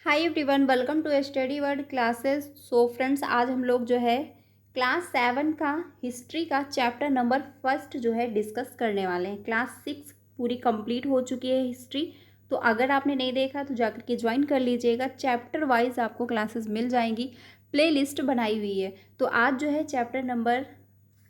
Hi everyone, welcome to study word classes. So friends, आज हम लोग जो है क्लास 7 का हिस्ट्री का चैप्टर नंबर फर्स्ट जो है डिस्कस करने वाले हैं। क्लास 6 पूरी कंप्लीट हो चुकी है हिस्ट्री, तो अगर आपने नहीं देखा तो जाकर के ज्वाइन कर लीजिएगा। चैप्टर वाइज आपको क्लासेस मिल जाएंगी, प्ले लिस्ट बनाई हुई है। तो आज जो है चैप्टर नंबर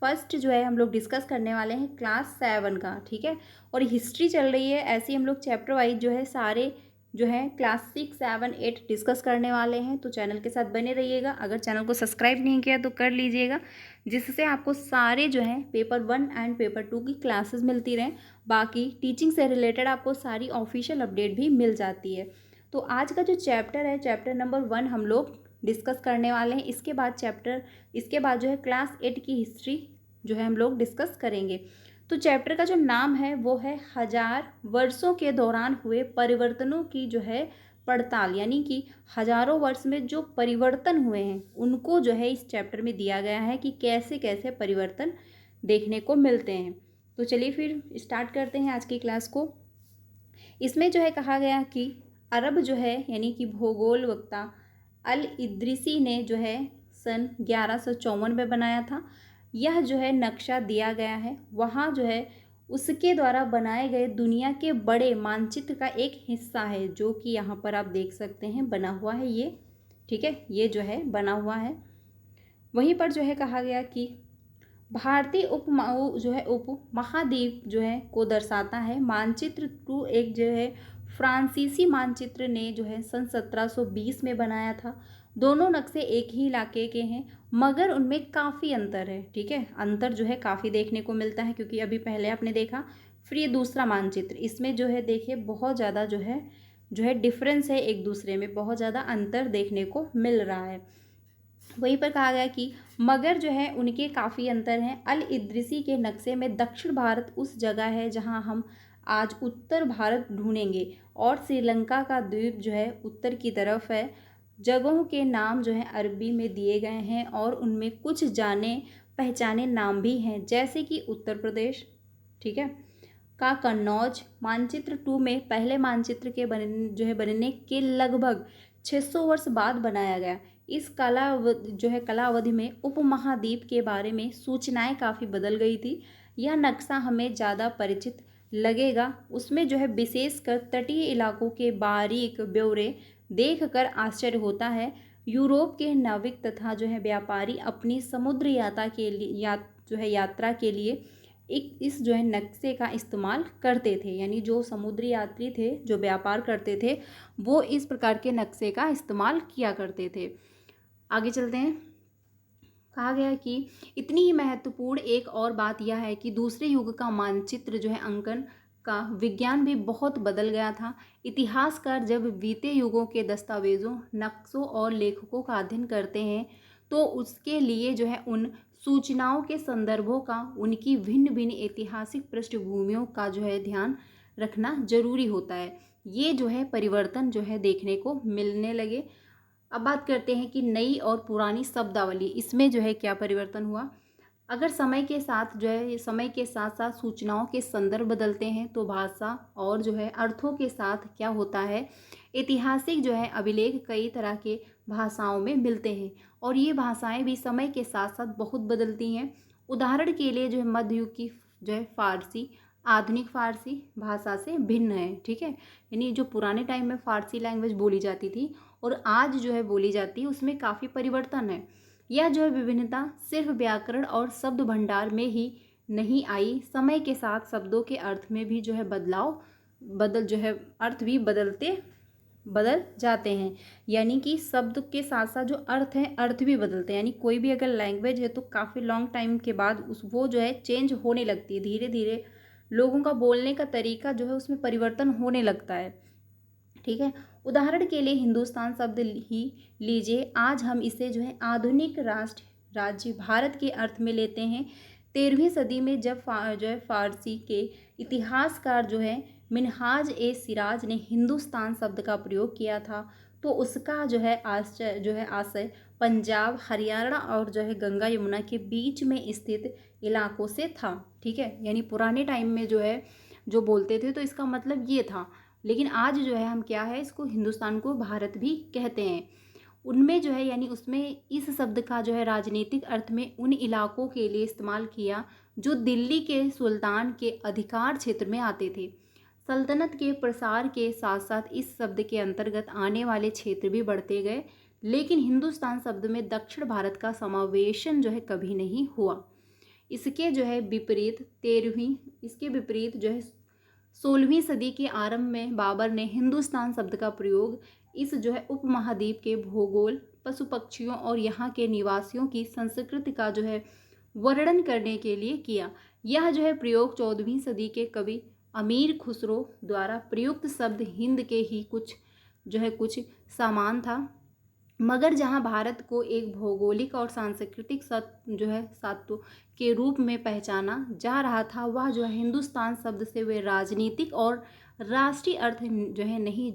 फर्स्ट जो है हम लोग डिस्कस करने वाले हैं क्लास 7 का, ठीक है। और हिस्ट्री चल रही है, ऐसे ही हम लोग चैप्टर वाइज जो है सारे जो है क्लास 6, 7, 8 डिस्कस करने वाले हैं। तो चैनल के साथ बने रहिएगा। अगर चैनल को सब्सक्राइब नहीं किया तो कर लीजिएगा, जिससे आपको सारे जो है पेपर 1 एंड पेपर 2 की क्लासेस मिलती रहें। बाकी टीचिंग से रिलेटेड आपको सारी ऑफिशियल अपडेट भी मिल जाती है। तो आज का जो चैप्टर है, चैप्टर नंबर 1 हम लोग डिस्कस करने वाले हैं। इसके बाद जो है क्लास 8 की हिस्ट्री जो है हम लोग डिस्कस करेंगे। तो चैप्टर का जो नाम है वो है हजार वर्षों के दौरान हुए परिवर्तनों की जो है पड़ताल, यानी कि हजारों वर्ष में जो परिवर्तन हुए हैं उनको जो है इस चैप्टर में दिया गया है कि कैसे कैसे परिवर्तन देखने को मिलते हैं। तो चलिए फिर स्टार्ट करते हैं आज की क्लास को। इसमें जो है कहा गया कि अरब जो है यानी कि भूगोल वक्ता अल इद्रिसी ने जो है सन 1154 में बनाया था। यह जो है नक्शा दिया गया है, वहाँ जो है उसके द्वारा बनाए गए दुनिया के बड़े मानचित्र का एक हिस्सा है, जो कि यहाँ पर आप देख सकते हैं बना हुआ है ये, ठीक है। ये जो है बना हुआ है। वहीं पर जो है कहा गया कि भारतीय उप महाद्वीप जो है को दर्शाता है। मानचित्र 2 एक जो है फ्रांसीसी मानचित्र ने जो है सन 1720 में बनाया था। दोनों नक्शे एक ही इलाके के हैं, मगर उनमें काफ़ी अंतर है, ठीक है। अंतर जो है काफ़ी देखने को मिलता है, क्योंकि अभी पहले आपने देखा, फिर ये दूसरा मानचित्र, इसमें जो है देखिए बहुत ज़्यादा जो है डिफरेंस है, एक दूसरे में बहुत ज़्यादा अंतर देखने को मिल रहा है। वहीं पर कहा गया कि मगर जो है उनके काफ़ी अंतर हैं। अल इद्रिसी के नक्शे में दक्षिण भारत उस जगह है जहां हम आज उत्तर भारत ढूंढेंगे, और श्रीलंका का द्वीप जो है उत्तर की तरफ है। जगहों के नाम जो है अरबी में दिए गए हैं, और उनमें कुछ जाने पहचाने नाम भी हैं, जैसे कि उत्तर प्रदेश, ठीक है, का कन्नौज। मानचित्र 2 में पहले मानचित्र के बनने के लगभग 600 वर्ष बाद बनाया गया। इस कला अवधि में उपमहाद्वीप के बारे में सूचनाएं काफ़ी बदल गई थी। यह नक्शा हमें ज़्यादा परिचित लगेगा। उसमें जो है विशेषकर तटीय इलाकों के बारीक ब्यौरे देखकर आश्चर्य होता है। यूरोप के नाविक तथा जो है व्यापारी अपनी समुद्र यात्रा के लिए इस जो है नक्शे का इस्तेमाल करते थे, यानी जो समुद्री यात्री थे, जो व्यापार करते थे, वो इस प्रकार के नक्शे का इस्तेमाल किया करते थे। आगे चलते हैं। कहा गया है कि इतनी ही महत्वपूर्ण एक और बात यह है कि दूसरे युग का मानचित्र जो है अंकन का विज्ञान भी बहुत बदल गया था। इतिहासकार जब बीते युगों के दस्तावेजों, नक्शों और लेखकों का अध्ययन करते हैं, तो उसके लिए जो है उन सूचनाओं के संदर्भों का, उनकी भिन्न भिन्न ऐतिहासिक पृष्ठभूमियों का जो है ध्यान रखना जरूरी होता है। ये जो है परिवर्तन जो है देखने को मिलने लगे। अब बात करते हैं कि नई और पुरानी शब्दावली, इसमें जो है क्या परिवर्तन हुआ। अगर समय के साथ साथ सूचनाओं के संदर्भ बदलते हैं, तो भाषा और जो है अर्थों के साथ क्या होता है, ऐतिहासिक जो है अभिलेख कई तरह के भाषाओं में मिलते हैं, और ये भाषाएं भी समय के साथ साथ बहुत बदलती हैं। उदाहरण के लिए जो है मध्य युग की जो है फारसी आधुनिक फारसी भाषा से भिन्न है, ठीक है। यानी जो पुराने टाइम में फारसी लैंग्वेज बोली जाती थी और आज जो है बोली जाती है, उसमें काफ़ी परिवर्तन है। यह जो है विभिन्नता सिर्फ व्याकरण और शब्द भंडार में ही नहीं आई, समय के साथ शब्दों के अर्थ में भी जो है अर्थ भी बदल जाते हैं। यानी कि शब्द के साथ साथ जो अर्थ है, अर्थ भी बदलते हैं। यानी कोई भी अगर लैंग्वेज है तो काफ़ी लॉन्ग टाइम के बाद वो जो है चेंज होने लगती है, धीरे धीरे लोगों का बोलने का तरीका जो है उसमें परिवर्तन होने लगता है, ठीक है। उदाहरण के लिए हिंदुस्तान शब्द ही लीजिए, आज हम इसे जो है आधुनिक राज्य भारत के अर्थ में लेते हैं। 13वीं सदी में जब जो है फारसी के इतिहासकार जो है मिनहाज ए सिराज ने हिंदुस्तान शब्द का प्रयोग किया था, तो उसका जो है आशय पंजाब, हरियाणा और जो है गंगा यमुना के बीच में स्थित इलाकों से था, ठीक है। यानी पुराने टाइम में जो है जो बोलते थे तो इसका मतलब ये था। लेकिन आज जो है हम क्या है, इसको हिंदुस्तान को भारत भी कहते हैं। उनमें जो है यानी उसमें इस शब्द का जो है राजनीतिक अर्थ में उन इलाकों के लिए इस्तेमाल किया जो दिल्ली के सुल्तान के अधिकार क्षेत्र में आते थे। सल्तनत के प्रसार के साथ साथ इस शब्द के अंतर्गत आने वाले क्षेत्र भी बढ़ते गए, लेकिन हिंदुस्तान शब्द में दक्षिण भारत का समावेशन जो है कभी नहीं हुआ। इसके जो है विपरीत 16वीं सदी के आरंभ में बाबर ने हिंदुस्तान शब्द का प्रयोग इस जो है उपमहाद्वीप के भूगोल, पशु पक्षियों और यहाँ के निवासियों की संस्कृति का जो है वर्णन करने के लिए किया। यह जो है प्रयोग 14वीं सदी के कवि अमीर खुसरो द्वारा प्रयुक्त शब्द हिंद के ही कुछ समान था, मगर जहां भारत को एक भौगोलिक और सांस्कृतिक सत्व के रूप में पहचाना जा रहा था, वह जो है हिंदुस्तान शब्द से वे राजनीतिक और राष्ट्रीय अर्थ जो है नहीं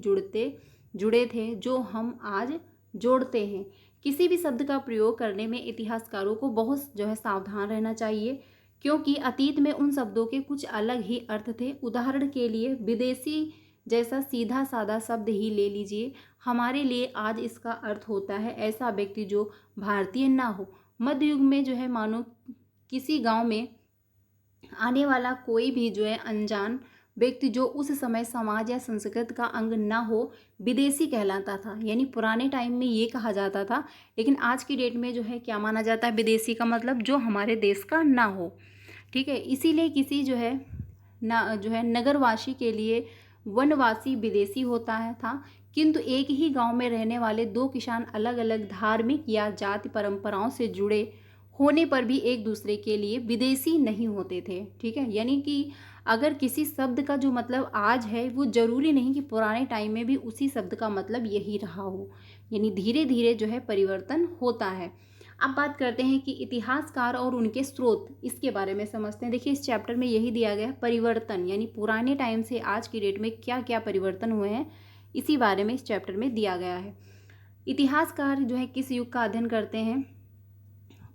जुड़े थे जो हम आज जोड़ते हैं। किसी भी शब्द का प्रयोग करने में इतिहासकारों को बहुत जो है सावधान रहना चाहिए, क्योंकि अतीत में उन शब्दों के कुछ अलग ही अर्थ थे। उदाहरण के लिए विदेशी जैसा सीधा साधा शब्द ही ले लीजिए, हमारे लिए आज इसका अर्थ होता है ऐसा व्यक्ति जो भारतीय ना हो। मध्य युग में जो है मानो किसी गांव में आने वाला कोई भी जो है अनजान व्यक्ति जो उस समय समाज या संस्कृति का अंग ना हो, विदेशी कहलाता था। यानी पुराने टाइम में ये कहा जाता था, लेकिन आज की डेट में जो है क्या माना जाता है, विदेशी का मतलब जो हमारे देश का ना हो। ठीक है, इसीलिए किसी जो है नगरवासी के लिए वनवासी विदेशी होता था, किंतु एक ही गांव में रहने वाले दो किसान अलग अलग धार्मिक या जाति परंपराओं से जुड़े होने पर भी एक दूसरे के लिए विदेशी नहीं होते थे। ठीक है, यानी कि अगर किसी शब्द का जो मतलब आज है वो जरूरी नहीं कि पुराने टाइम में भी उसी शब्द का मतलब यही रहा हो। यानी धीरे धीरे जो है परिवर्तन होता है। अब बात करते हैं कि इतिहासकार और उनके स्रोत, इसके बारे में समझते हैं। देखिए इस चैप्टर में यही दिया गया है, परिवर्तन यानी पुराने टाइम से आज की डेट में क्या क्या परिवर्तन हुए हैं, इसी बारे में इस चैप्टर में दिया गया है। इतिहासकार जो है किस युग का अध्ययन करते हैं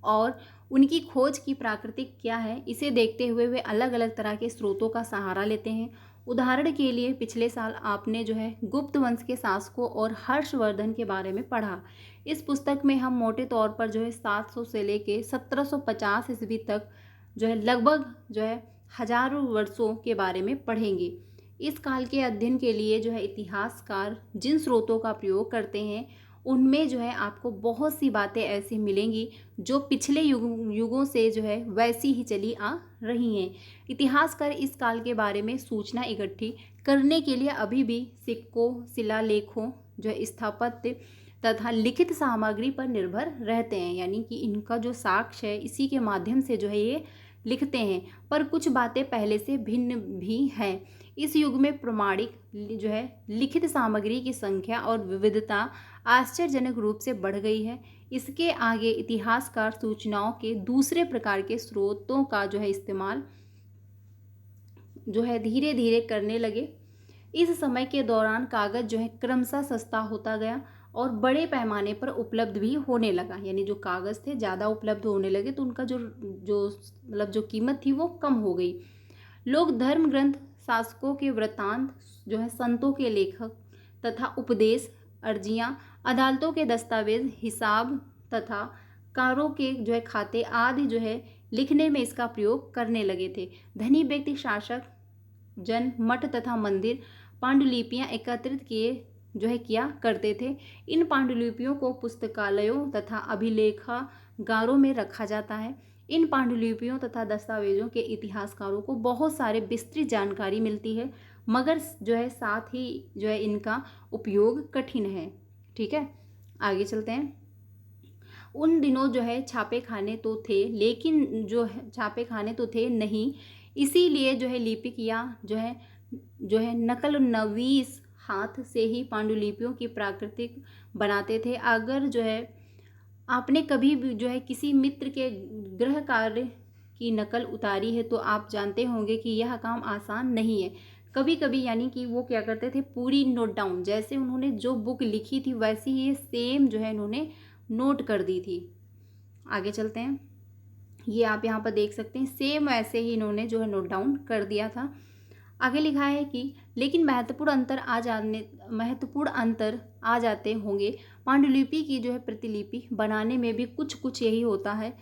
और उनकी खोज की प्राकृतिक क्या है, इसे देखते हुए वे अलग अलग तरह के स्रोतों का सहारा लेते हैं। उदाहरण के लिए पिछले साल आपने जो है गुप्त वंश के शासकों और हर्षवर्धन के बारे में पढ़ा। इस पुस्तक में हम मोटे तौर पर जो है 700 से लेके 1750 ईस्वी तक जो है लगभग जो है हजारों वर्षों के बारे में पढ़ेंगे। इस काल के अध्ययन के लिए जो है इतिहासकार जिन स्रोतों का प्रयोग करते हैं उनमें जो है आपको बहुत सी बातें ऐसी मिलेंगी जो पिछले युगों से जो है वैसी ही चली आ रही हैं। इतिहासकार इस काल के बारे में सूचना इकट्ठी करने के लिए अभी भी सिक्कों, शिलालेखों, जो है स्थापत्य तथा लिखित सामग्री पर निर्भर रहते हैं। यानी कि इनका जो साक्ष्य है इसी के माध्यम से जो है ये लिखते हैं, पर कुछ बातें पहले से भिन्न भी हैं। इस युग में प्रमाणिक जो है लिखित सामग्री की संख्या और विविधता आश्चर्यजनक रूप से बढ़ गई है। इसके आगे इतिहासकार सूचनाओं के दूसरे प्रकार के स्रोतों का जो है इस्तेमाल जो है धीरे धीरे करने लगे। इस समय के दौरान कागज जो है क्रमशः सस्ता होता गया और बड़े पैमाने पर उपलब्ध भी होने लगा। यानी जो कागज थे ज़्यादा उपलब्ध होने लगे तो उनका जो कीमत थी वो कम हो गई। लोग धर्म ग्रंथ, शासकों के वृत्तांत, जो है संतों के लेखक तथा उपदेश, अर्जियां, अदालतों के दस्तावेज, हिसाब तथा कारों के जो है खाते आदि जो है लिखने में इसका प्रयोग करने लगे थे। धनी व्यक्ति, शासक जन मठ तथा मंदिर पांडुलिपियां एकत्रित किया करते थे। इन पांडुलिपियों को पुस्तकालयों तथा अभिलेखागारों में रखा जाता है। इन पांडुलिपियों तथा दस्तावेजों के इतिहासकारों को बहुत सारे विस्तृत जानकारी मिलती है, मगर जो है साथ ही जो है इनका उपयोग कठिन है। ठीक है, आगे चलते हैं। उन दिनों जो है छापे खाने तो थे, लेकिन जो है छापे खाने तो थे नहीं, इसीलिए जो है लिपिक या जो है नकल नवीस हाथ से ही पांडुलिपियों की प्राकृतिक बनाते थे। अगर जो है आपने कभी भी जो है किसी मित्र के गृह कार्य की नकल उतारी है तो आप जानते होंगे कि यह काम आसान नहीं है। कभी कभी यानी कि वो क्या करते थे, पूरी नोट डाउन, जैसे उन्होंने जो बुक लिखी थी वैसी ही सेम जो है इन्होंने नोट कर दी थी। आगे चलते हैं, ये आप यहाँ पर देख सकते हैं, सेम वैसे ही इन्होंने जो है नोट डाउन कर दिया था। आगे लिखा है कि लेकिन महत्वपूर्ण अंतर आ जाते होंगे। पांडुलिपि की जो है प्रतिलिपि बनाने में भी कुछ कुछ यही होता है।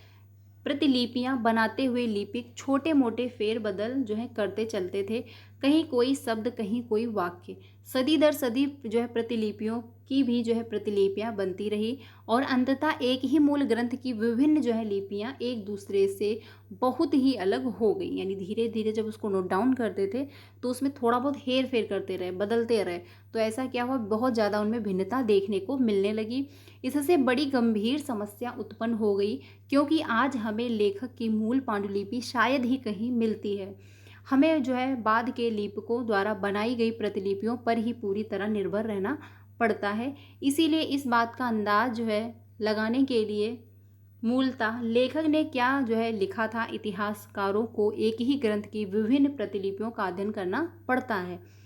प्रतिलिपियां बनाते हुए लिपिक छोटे मोटे फेर बदल जो है करते चलते थे, कहीं कोई शब्द कहीं कोई वाक्य। सदी दर सदी जो है प्रतिलिपियों की भी जो है प्रतिलिपियां बनती रही और अंततः एक ही मूल ग्रंथ की विभिन्न जो है लिपियां एक दूसरे से बहुत ही अलग हो गई। यानी धीरे धीरे जब उसको नोट डाउन करते थे तो उसमें थोड़ा बहुत हेर फेर करते रहे, बदलते रहे, तो ऐसा क्या हुआ, बहुत ज़्यादा उनमें भिन्नता देखने को मिलने लगी। इससे बड़ी गंभीर समस्या उत्पन्न हो गई, क्योंकि आज हमें लेखक की मूल पांडुलिपि शायद ही कहीं मिलती है। हमें जो है बाद के लेखकों द्वारा बनाई गई प्रतिलिपियों पर ही पूरी तरह निर्भर रहना पड़ता है। इसीलिए इस बात का अंदाज जो है लगाने के लिए मूलतः लेखक ने क्या जो है लिखा था, इतिहासकारों को एक ही ग्रंथ की विभिन्न प्रतिलिपियों का अध्ययन करना पड़ता है।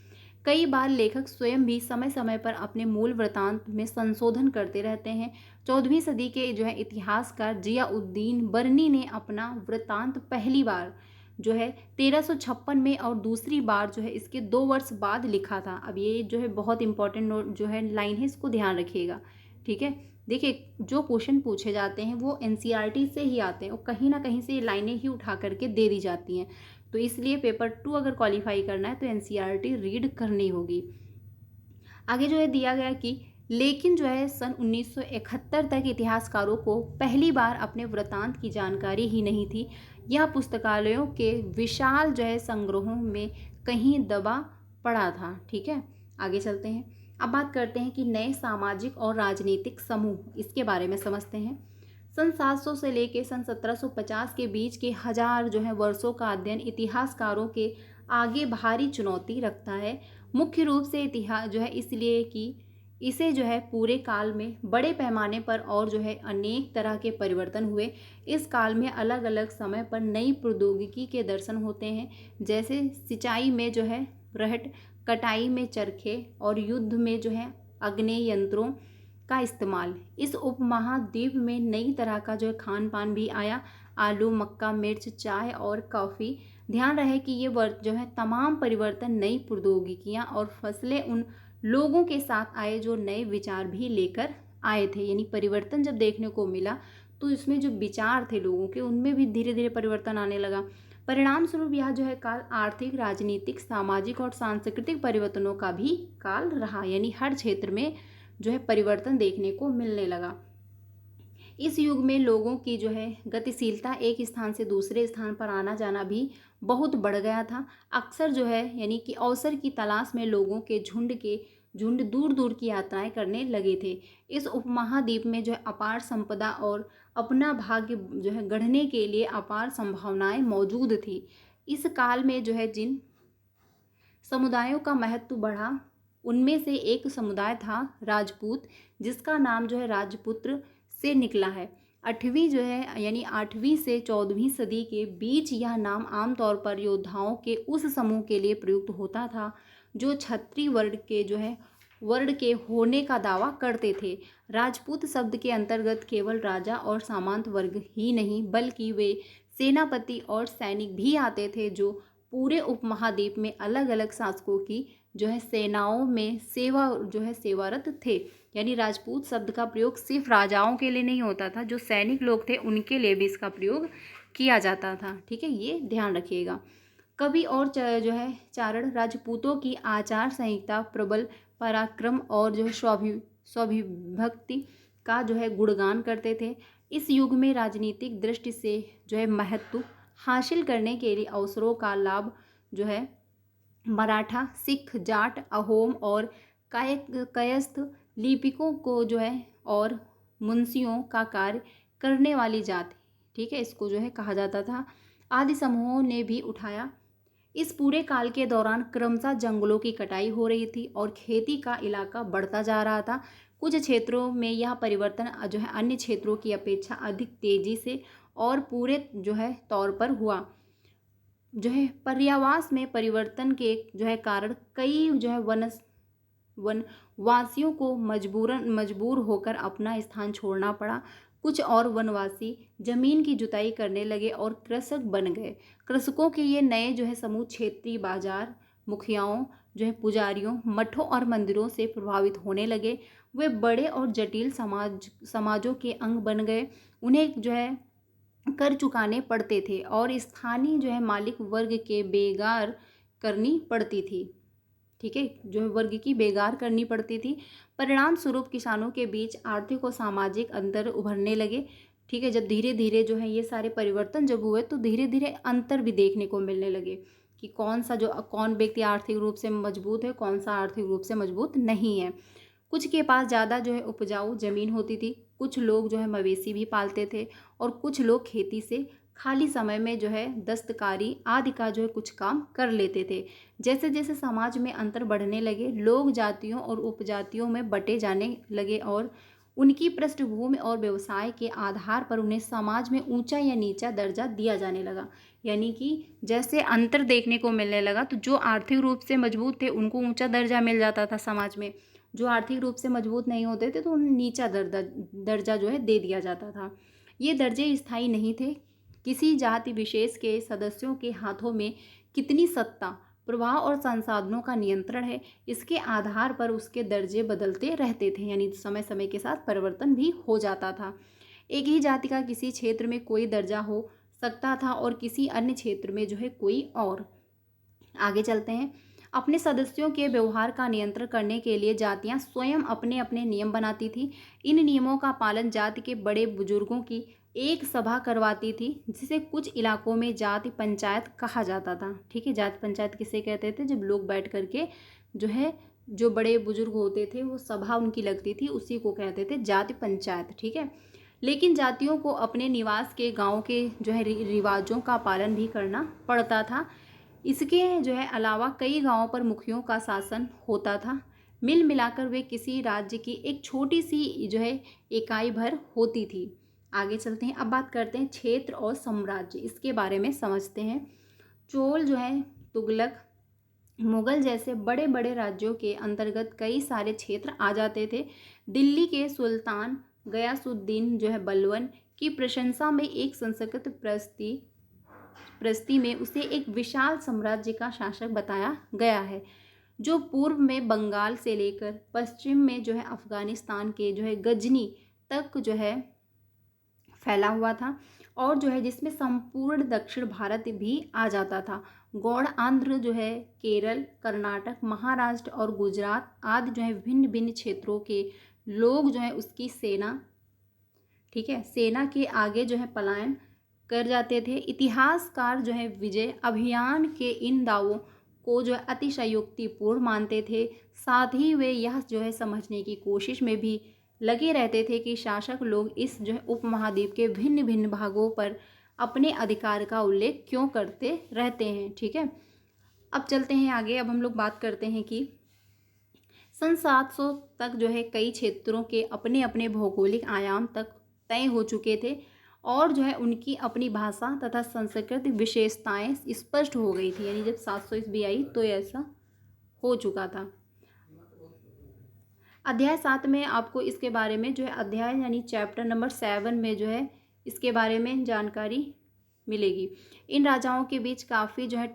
कई बार लेखक स्वयं भी समय समय पर अपने मूल वृत्तांत में संशोधन करते रहते हैं। 14वीं सदी के जो है इतिहासकार जियाउद्दीन बरनी ने अपना वृत्तांत पहली बार जो है 1356 में और दूसरी बार जो है इसके 2 वर्ष बाद लिखा था। अब ये जो है बहुत इंपॉर्टेंट नोट जो है लाइन है, इसको ध्यान रखिएगा, ठीक है। देखिए, जो क्वेश्चन पूछे जाते हैं वो एनसीईआरटी से ही आते हैं और कहीं ना कहीं से ये लाइनें ही उठा करके दे दी जाती हैं, तो इसलिए पेपर 2 अगर क्वालिफाई करना है तो एनसीईआरटी रीड करनी होगी। आगे जो है दिया गया कि लेकिन जो है सन 1971 तक इतिहासकारों को पहली बार अपने वृत्तांत की जानकारी ही नहीं थी। यह पुस्तकालयों के विशाल जो है संग्रहों में कहीं दबा पड़ा था, ठीक है। आगे चलते हैं। अब बात करते हैं कि नए सामाजिक और राजनीतिक समूह, इसके बारे में समझते हैं। सन 700 से लेकर सन 1750 के बीच के हजार जो है वर्षों का अध्ययन इतिहासकारों के आगे भारी चुनौती रखता है। मुख्य रूप से इतिहास जो है इसलिए कि इसे जो है पूरे काल में बड़े पैमाने पर और जो है अनेक तरह के परिवर्तन हुए। इस काल में अलग अलग समय पर नई प्रौद्योगिकी के दर्शन होते हैं, जैसे सिंचाई में जो है रहट, कटाई में चरखे और युद्ध में जो है आग्नेय यंत्रों का इस्तेमाल। इस उपमहाद्वीप में नई तरह का जो है खान पान भी आया, आलू, मक्का, मिर्च, चाय और कॉफ़ी। ध्यान रहे कि ये जो है तमाम परिवर्तन नई प्रौद्योगिकियां और फसलें उन लोगों के साथ आए जो नए विचार भी लेकर आए थे। यानी परिवर्तन जब देखने को मिला तो इसमें जो विचार थे लोगों के उनमें भी धीरे धीरे परिवर्तन आने लगा। परिणाम स्वरूप यह जो है काल आर्थिक, राजनीतिक, सामाजिक और सांस्कृतिक परिवर्तनों का भी काल रहा। यानी हर क्षेत्र में जो है परिवर्तन देखने को मिलने लगा। इस युग में लोगों की जो है गतिशीलता, एक स्थान से दूसरे स्थान पर आना जाना भी बहुत बढ़ गया था। अक्सर जो है यानी कि अवसर की तलाश में लोगों के झुंड दूर दूर की यात्राएं करने लगे थे। इस उपमहाद्वीप में जो है अपार संपदा और अपना भाग्य जो है गढ़ने के लिए अपार संभावनाएं मौजूद थी। इस काल में जो है जिन समुदायों का महत्व बढ़ा उनमें से एक समुदाय था राजपूत, जिसका नाम जो है राजपुत्र से निकला है। 8वीं जो है यानी 8वीं से 14वीं सदी के बीच यह नाम आमतौर पर योद्धाओं के उस समूह के लिए प्रयुक्त होता था जो क्षत्रिय वर्ण के होने का दावा करते थे। राजपूत शब्द के अंतर्गत केवल राजा और सामंत वर्ग ही नहीं बल्कि वे सेनापति और सैनिक भी आते थे जो पूरे उपमहाद्वीप में अलग अलग शासकों की जो है सेनाओं में सेवारत थे। यानी राजपूत शब्द का प्रयोग सिर्फ राजाओं के लिए नहीं होता था, जो सैनिक लोग थे उनके लिए भी इसका प्रयोग किया जाता था, ठीक है, ये ध्यान रखिएगा। कवि और जो है चारण राजपूतों की आचार संहिता, प्रबल पराक्रम और जो है स्वाभिभक्ति का जो है गुणगान करते थे। इस युग में राजनीतिक दृष्टि से जो है महत्व हासिल करने के लिए अवसरों का लाभ जो है मराठा, सिख, जाट, अहोम और कायस्थ लिपिकों को जो है और मुंशियों का कार्य करने वाली जाति, ठीक है, इसको जो है कहा जाता था, आदि समूहों ने भी उठाया। इस पूरे काल के दौरान क्रमशः जंगलों की कटाई हो रही थी और खेती का इलाका बढ़ता जा रहा था। कुछ क्षेत्रों में यह परिवर्तन जो है अन्य क्षेत्रों की अपेक्षा अधिक तेजी से और पूरे जो है तौर पर हुआ। जो है पर्यावास में परिवर्तन के जो है कारण कई जो है वनवासियों को मजबूर होकर अपना स्थान छोड़ना पड़ा। कुछ और वनवासी जमीन की जुताई करने लगे और कृषक बन गए। कृषकों के ये नए जो है समूह क्षेत्रीय बाजार मुखियाओं जो है पुजारियों, मठों और मंदिरों से प्रभावित होने लगे। वे बड़े और जटिल समाजों के अंग बन गए। उन्हें जो है कर चुकाने पड़ते थे और स्थानीय जो है मालिक वर्ग के बेगार करनी पड़ती थी। ठीक है, जो है वर्ग की बेगार करनी पड़ती थी। परिणाम स्वरूप किसानों के बीच आर्थिक और सामाजिक अंतर उभरने लगे। ठीक है, जब धीरे धीरे जो है ये सारे परिवर्तन जब हुए तो धीरे धीरे अंतर भी देखने को मिलने लगे कि कौन व्यक्ति आर्थिक रूप से मजबूत है, कौन सा आर्थिक रूप से मजबूत नहीं है। कुछ के पास ज़्यादा जो है उपजाऊ ज़मीन होती थी, कुछ लोग जो है मवेशी भी पालते थे और कुछ लोग खेती से खाली समय में जो है दस्तकारी आदि का जो है कुछ काम कर लेते थे। जैसे जैसे समाज में अंतर बढ़ने लगे, लोग जातियों और उपजातियों में बटे जाने लगे और उनकी पृष्ठभूमि और व्यवसाय के आधार पर उन्हें समाज में ऊंचा या नीचा दर्जा दिया जाने लगा। यानी कि जैसे अंतर देखने को मिलने लगा तो जो आर्थिक रूप से मजबूत थे उनको ऊंचा दर्जा मिल जाता था समाज में, जो आर्थिक रूप से मजबूत नहीं होते थे तो उन्हें नीचा दर्जा जो है दे दिया जाता था। ये दर्जे स्थायी नहीं थे। किसी जाति विशेष के सदस्यों के हाथों में कितनी सत्ता, प्रभाव और संसाधनों का नियंत्रण है, इसके आधार पर उसके दर्जे बदलते रहते थे, यानी समय समय के साथ परिवर्तन भी हो जाता था। एक ही जाति का किसी क्षेत्र में कोई दर्जा हो सकता था और किसी अन्य क्षेत्र में जो है कोई और। आगे चलते हैं। अपने सदस्यों के व्यवहार का नियंत्रण करने के लिए जातियां स्वयं अपने अपने नियम बनाती थी। इन नियमों का पालन जाति के बड़े बुजुर्गों की एक सभा करवाती थी, जिसे कुछ इलाकों में जाति पंचायत कहा जाता था। ठीक है, जाति पंचायत किसे कहते थे? जब लोग बैठ करके जो है जो बड़े बुजुर्ग होते थे वो सभा उनकी लगती थी, उसी को कहते थे जाति पंचायत। ठीक है, लेकिन जातियों को अपने निवास के गांव के जो है रिवाजों का पालन भी करना पड़ता था। इसके जो है अलावा कई गांवों पर मुखियों का शासन होता था। मिल मिलाकर वे किसी राज्य की एक छोटी सी जो है इकाई भर होती थी। आगे चलते हैं, अब बात करते हैं क्षेत्र और साम्राज्य, इसके बारे में समझते हैं। चोल जो है, तुगलक, मुगल जैसे बड़े बड़े राज्यों के अंतर्गत कई सारे क्षेत्र आ जाते थे। दिल्ली के सुल्तान गयासुद्दीन जो है बलवन की प्रशंसा में एक संस्कृत प्रस्ती में उसे एक विशाल साम्राज्य का शासक बताया गया है, जो पूर्व में बंगाल से लेकर पश्चिम में जो है अफगानिस्तान के जो है गजनी तक जो है फैला हुआ था और जो है जिसमें संपूर्ण दक्षिण भारत भी आ जाता था। गौड़ आंध्र जो है केरल, कर्नाटक, महाराष्ट्र और गुजरात आदि जो है भिन्न भिन्न क्षेत्रों के लोग जो है उसकी सेना, ठीक है, सेना के आगे जो है पलायन कर जाते थे। इतिहासकार जो है विजय अभियान के इन दावों को जो है अतिशयोक्तिपूर्ण मानते थे। साथ ही वे यह जो है समझने की कोशिश में भी लगे रहते थे कि शासक लोग इस जो है उपमहाद्वीप के भिन्न भिन्न भागों पर अपने अधिकार का उल्लेख क्यों करते रहते हैं। ठीक है, अब चलते हैं आगे। अब हम लोग बात करते हैं कि सन 700 तक जो है कई क्षेत्रों के अपने अपने भौगोलिक आयाम तक तय हो चुके थे और जो है उनकी अपनी भाषा तथा सांस्कृतिक विशेषताएं स्पष्ट हो गई थी। यानी जब 700 ईस्वी आई तो ऐसा हो चुका था। अध्याय 7 में आपको इसके बारे में जो है अध्याय यानी चैप्टर नंबर 7 में जो है इसके बारे में जानकारी मिलेगी। इन राजाओं के बीच काफ़ी जो है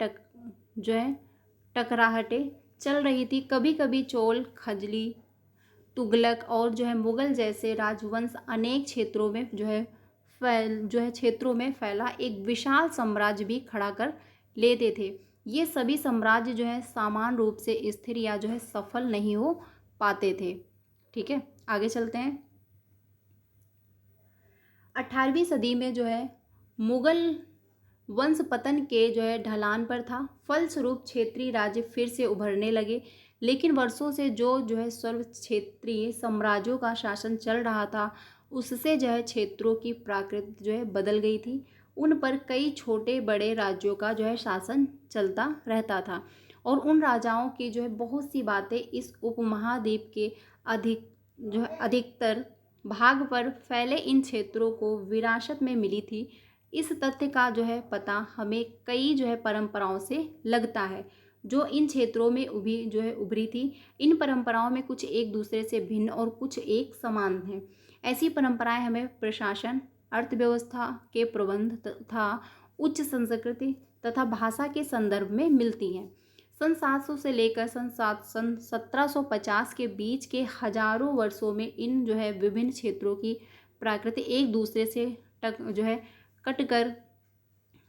टकराहटें चल रही थी। कभी कभी चोल, खजली, तुगलक और जो है मुगल जैसे राजवंश अनेक क्षेत्रों में क्षेत्रों में फैला एक विशाल साम्राज्य भी खड़ा कर लेते थे। ये सभी साम्राज्य जो है समान रूप से स्थिर या जो है सफल नहीं हो पाते थे। ठीक है, आगे चलते हैं। 18वीं सदी में जो है मुगल वंश पतन के जो है ढलान पर था। फलस्वरूप क्षेत्रीय राज्य फिर से उभरने लगे, लेकिन वर्षों से जो है सर्व क्षेत्रीय साम्राज्यों का शासन चल रहा था उससे जो है क्षेत्रों की प्रकृति जो है बदल गई थी। उन पर कई छोटे बड़े राज्यों का जो है शासन चलता रहता था और उन राजाओं की जो है बहुत सी बातें इस उपमहाद्वीप के अधिकतर भाग पर फैले इन क्षेत्रों को विरासत में मिली थी। इस तथ्य का जो है पता हमें कई जो है परंपराओं से लगता है जो इन क्षेत्रों में उभरी थी। इन परंपराओं में कुछ एक दूसरे से भिन्न और कुछ एक समान हैं। ऐसी परंपराएं हमें प्रशासन, अर्थव्यवस्था के प्रबंध तथा उच्च संस्कृति तथा भाषा के संदर्भ में मिलती हैं। सन 700 से लेकर सन 1750 के बीच के हजारों वर्षों में इन जो है विभिन्न क्षेत्रों की प्रकृति एक दूसरे से कट कर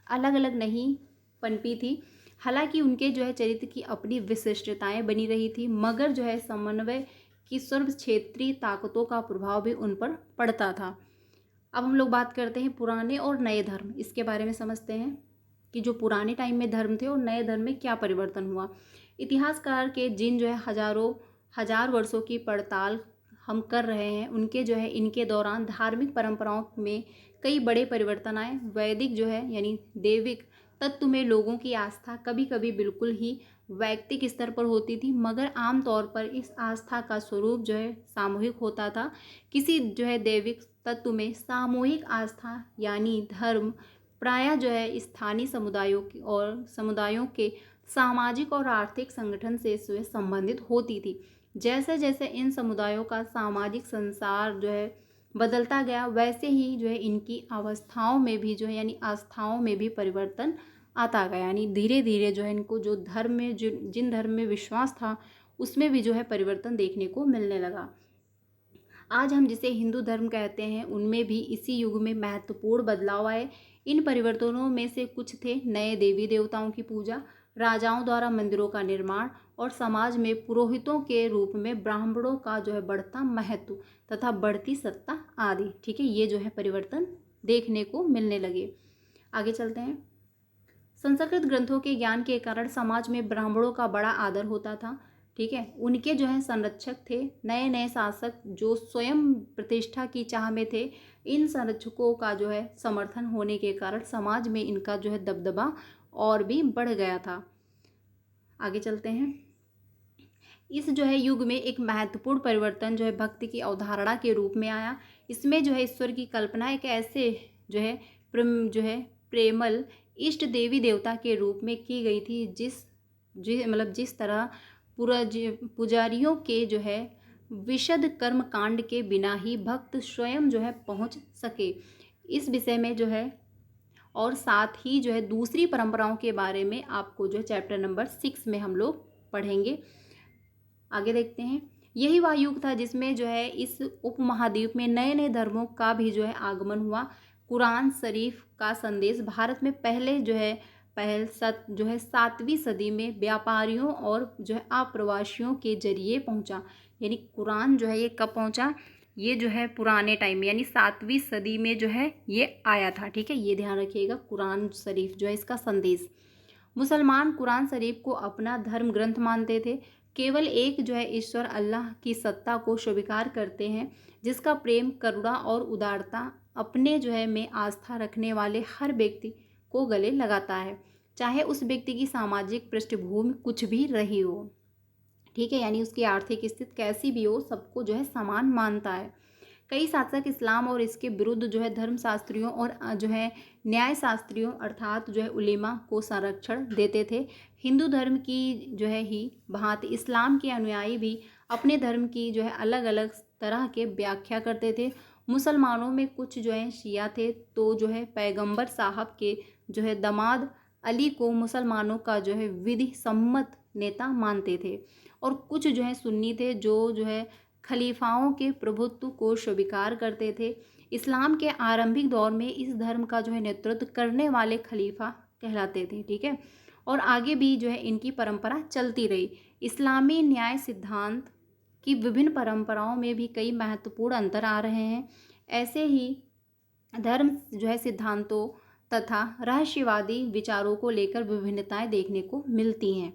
अलग अलग नहीं पनपी थी। हालांकि उनके जो है चरित्र की अपनी विशिष्टताएं बनी रही थी, मगर जो है समन्वय की सर्व क्षेत्रीय ताकतों का प्रभाव भी उन पर पड़ता था। अब हम लोग बात करते हैं पुराने और नए धर्म, इसके बारे में समझते हैं कि जो पुराने टाइम में धर्म थे और नए धर्म में क्या परिवर्तन हुआ। इतिहासकार के जिन जो है हजार वर्षों की पड़ताल हम कर रहे हैं, उनके जो है इनके दौरान धार्मिक परंपराओं में कई बड़े परिवर्तन आए। वैदिक जो है यानी दैविक तत्व में लोगों की आस्था कभी कभी बिल्कुल ही वैयक्तिक स्तर पर होती थी, मगर आमतौर पर इस आस्था का स्वरूप जो है सामूहिक होता था। किसी जो है दैविक तत्व में सामूहिक आस्था यानी धर्म प्रायः जो है स्थानीय समुदायों के सामाजिक और आर्थिक संगठन से संबंधित होती थी। जैसे जैसे इन समुदायों का सामाजिक संसार जो है बदलता गया, वैसे ही जो है इनकी अवस्थाओं में भी जो है यानी आस्थाओं में भी परिवर्तन आता गया। यानी धीरे धीरे जो है इनको जो धर्म में जिन धर्म में विश्वास था उसमें भी जो है परिवर्तन देखने को मिलने लगा। आज हम जिसे हिंदू धर्म कहते हैं, उनमें भी इसी युग में महत्वपूर्ण बदलाव आए। इन परिवर्तनों में से कुछ थे नए देवी देवताओं की पूजा, राजाओं द्वारा मंदिरों का निर्माण और समाज में पुरोहितों के रूप में ब्राह्मणों का जो है बढ़ता महत्व तथा बढ़ती सत्ता आदि। ठीक है, ये जो है परिवर्तन देखने को मिलने लगे। आगे चलते हैं। संस्कृत ग्रंथों के ज्ञान के कारण समाज में ब्राह्मणों का बड़ा आदर होता था। ठीक है, उनके जो है संरक्षक थे नए नए शासक जो स्वयं प्रतिष्ठा की चाह में थे। इन संरक्षकों का जो है समर्थन होने के कारण समाज में इनका जो है दबदबा और भी बढ़ गया था। आगे चलते हैं। इस जो है युग में एक महत्वपूर्ण परिवर्तन जो है भक्ति की अवधारणा के रूप में आया। इसमें जो है ईश्वर की कल्पना एक ऐसे जो है प्रेमल इष्ट देवी देवता के रूप में की गई थी जिस तरह पुजारियों के जो है विशद कर्म कांड के बिना ही भक्त स्वयं जो है पहुंच सके, इस विषय में जो है और साथ ही जो है दूसरी परंपराओं के बारे में आपको जो है चैप्टर नंबर 6 में हम लोग पढ़ेंगे। आगे देखते हैं। यही वह युग था जिसमें जो है इस उपमहाद्वीप में नए नए धर्मों का भी जो है आगमन हुआ। कुरान शरीफ का संदेश भारत में पहल 7वीं सदी में व्यापारियों और जो है अप्रवासियों के जरिए पहुंचा। यानी कुरान जो है ये कब पहुंचा, ये जो है पुराने टाइम में यानी 7वीं सदी में जो है ये आया था। ठीक है, ये ध्यान रखिएगा। कुरान शरीफ जो है इसका संदेश, मुसलमान कुरान शरीफ को अपना धर्म ग्रंथ मानते थे। केवल एक जो है ईश्वर अल्लाह की सत्ता को स्वीकार करते हैं, जिसका प्रेम करुणा और उदारता अपने जो है में आस्था रखने वाले हर व्यक्ति को गले लगाता है, चाहे उस व्यक्ति की सामाजिक पृष्ठभूमि कुछ भी रही हो। ठीक है, यानी उसकी आर्थिक स्थिति कैसी भी हो, सबको जो है समान मानता है। कई शासक इस्लाम और इसके विरुद्ध जो है धर्मशास्त्रियों और जो है न्याय शास्त्रियों अर्थात जो है उलेमा को संरक्षण देते थे। हिंदू धर्म की जो है ही भांति इस्लाम के अनुयायी भी अपने धर्म की जो है अलग अलग तरह के व्याख्या करते थे। मुसलमानों में कुछ जो है शिया थे, तो जो है पैगंबर साहब के जो है दामाद अली को मुसलमानों का जो है विधि सम्मत नेता मानते थे, और कुछ जो है सुन्नी थे जो है खलीफाओं के प्रभुत्व को स्वीकार करते थे। इस्लाम के आरंभिक दौर में इस धर्म का जो है नेतृत्व करने वाले खलीफा कहलाते थे। ठीक है, और आगे भी जो है इनकी परंपरा चलती रही। इस्लामी न्याय सिद्धांत की विभिन्न परंपराओं में भी कई महत्वपूर्ण अंतर आ रहे हैं। ऐसे ही धर्म जो है सिद्धांतों तथा रहस्यवादी विचारों को लेकर विभिन्नताएं देखने को मिलती हैं।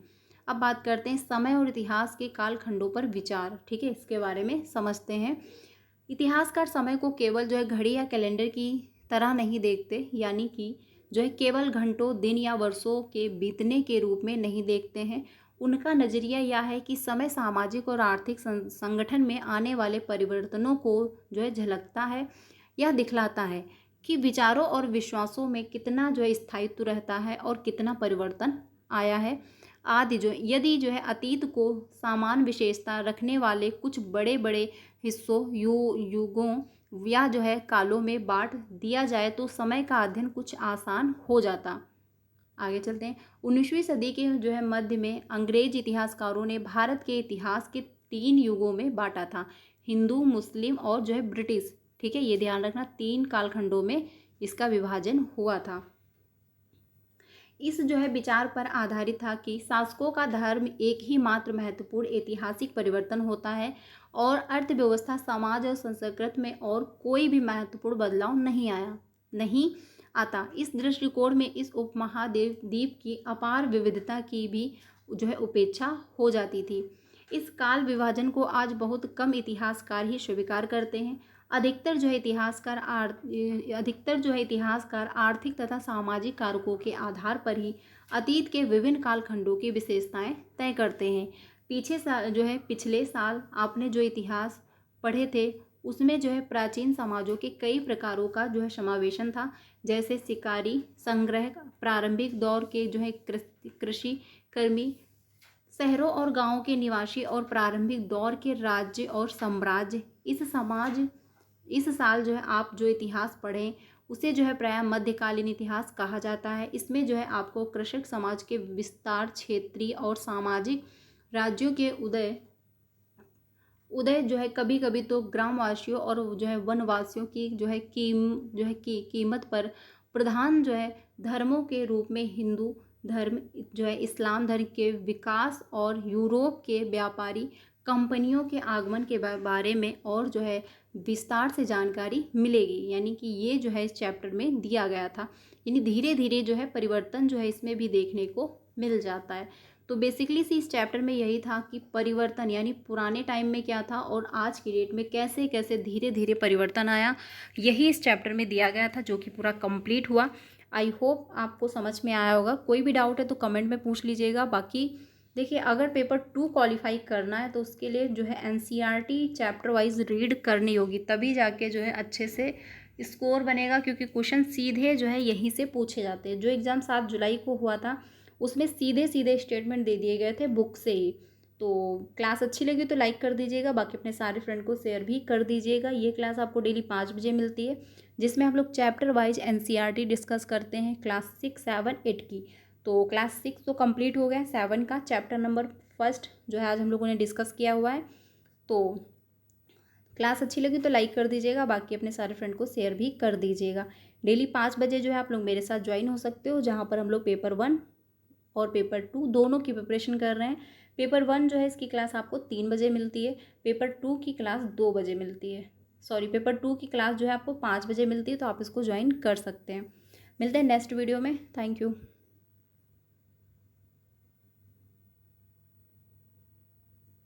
अब बात करते हैं समय और इतिहास के कालखंडों पर विचार। ठीक है, इसके बारे में समझते हैं। इतिहासकार समय को केवल जो है घड़ी या कैलेंडर की तरह नहीं देखते, यानी कि जो है केवल घंटों दिन या वर्षों के बीतने के रूप में नहीं देखते हैं। उनका नज़रिया यह है कि समय सामाजिक और आर्थिक संगठन में आने वाले परिवर्तनों को जो है झलकता है, यह दिखलाता है कि विचारों और विश्वासों में कितना जो है स्थायित्व रहता है और कितना परिवर्तन आया है आदि। जो यदि जो है अतीत को समान विशेषता रखने वाले कुछ बड़े बड़े हिस्सों युगों या जो है कालों में बांट दिया जाए तो समय का अध्ययन कुछ आसान हो जाता। आगे चलते हैं। 19वीं सदी के जो है मध्य में अंग्रेज इतिहासकारों ने भारत के इतिहास के 3 युगों में बांटा था, हिंदू, मुस्लिम और जो है ब्रिटिश। ठीक है, ये ध्यान रखना, 3 कालखंडों में इसका विभाजन हुआ था। इस जो है विचार पर आधारित था कि शासकों का धर्म एक ही मात्र महत्वपूर्ण ऐतिहासिक परिवर्तन होता है और अर्थव्यवस्था, समाज और संस्कृति में और कोई भी महत्वपूर्ण बदलाव नहीं आता। इस दृष्टिकोण में इस उपमहाद्वीप की अपार विविधता की भी जो है उपेक्षा हो जाती थी। इस काल विभाजन को आज बहुत कम इतिहासकार ही स्वीकार करते हैं। अधिकतर जो है इतिहासकार आर्थिक तथा सामाजिक कारकों के आधार पर ही अतीत के विभिन्न कालखंडों की विशेषताएं तय करते हैं। पिछले साल आपने जो इतिहास पढ़े थे उसमें जो है प्राचीन समाजों के कई प्रकारों का जो है समावेशन था, जैसे शिकारी, संग्रह, प्रारंभिक दौर के जो है कृषि कर्मी, शहरों और गांवों के निवासी और प्रारंभिक दौर के राज्य और साम्राज्य। इस साल जो है आप जो इतिहास पढ़ें उसे जो है प्रायः मध्यकालीन इतिहास कहा जाता है। इसमें जो है आपको कृषक समाज के विस्तार, क्षेत्रीय और सामाजिक राज्यों के उदय जो है कभी कभी तो ग्रामवासियों और जो है वनवासियों की जो है कीमत पर प्रधान जो है धर्मों के रूप में हिंदू धर्म, जो है इस्लाम धर्म के विकास और यूरोप के व्यापारी कंपनियों के आगमन के बारे में और जो है विस्तार से जानकारी मिलेगी। यानी कि ये जो है इस चैप्टर में दिया गया था। यानी धीरे धीरे जो है परिवर्तन जो है इसमें भी देखने को मिल जाता है। तो बेसिकली इस चैप्टर में यही था कि परिवर्तन यानी पुराने टाइम में क्या था और आज की डेट में कैसे कैसे धीरे धीरे परिवर्तन आया, यही इस चैप्टर में दिया गया था, जो कि पूरा कंप्लीट हुआ। आई होप आपको समझ में आया होगा। कोई भी डाउट है तो कमेंट में पूछ लीजिएगा। बाकी देखिए, अगर पेपर 2 क्वालिफाई करना है तो उसके लिए जो है एनसीईआरटी चैप्टर वाइज रीड करनी होगी, तभी जाके जो है अच्छे से स्कोर बनेगा, क्योंकि क्वेश्चन सीधे जो है यहीं से पूछे जाते हैं। जो एग्ज़ाम 7 जुलाई को हुआ था उसमें सीधे सीधे स्टेटमेंट दे दिए गए थे बुक से ही। तो क्लास अच्छी लगी तो लाइक कर दीजिएगा, बाकी अपने सारे फ्रेंड को शेयर भी कर दीजिएगा। ये क्लास आपको डेली 5 बजे मिलती है, जिसमें हम लोग चैप्टर वाइज एनसीईआरटी डिस्कस करते हैं क्लास 6, 7, 8 की। तो क्लास 6 तो कंप्लीट हो गया, 7 का चैप्टर नंबर 1 जो है आज हम लोगों ने डिस्कस किया हुआ है। तो क्लास अच्छी लगी तो लाइक कर दीजिएगा, बाकी अपने सारे फ्रेंड को शेयर भी कर दीजिएगा। डेली 5 बजे जो है आप लोग मेरे साथ ज्वाइन हो सकते हो, जहाँ पर हम लोग पेपर 1 और पेपर 2 दोनों की प्रिपरेशन कर रहे हैं। पेपर 1 जो है इसकी क्लास आपको 3 बजे मिलती है, पेपर 2 की क्लास 2 बजे मिलती है। पेपर 2 की क्लास जो है आपको 5 बजे मिलती है, तो आप इसको ज्वाइन कर सकते हैं। मिलते हैं नेक्स्ट वीडियो में। Thank you.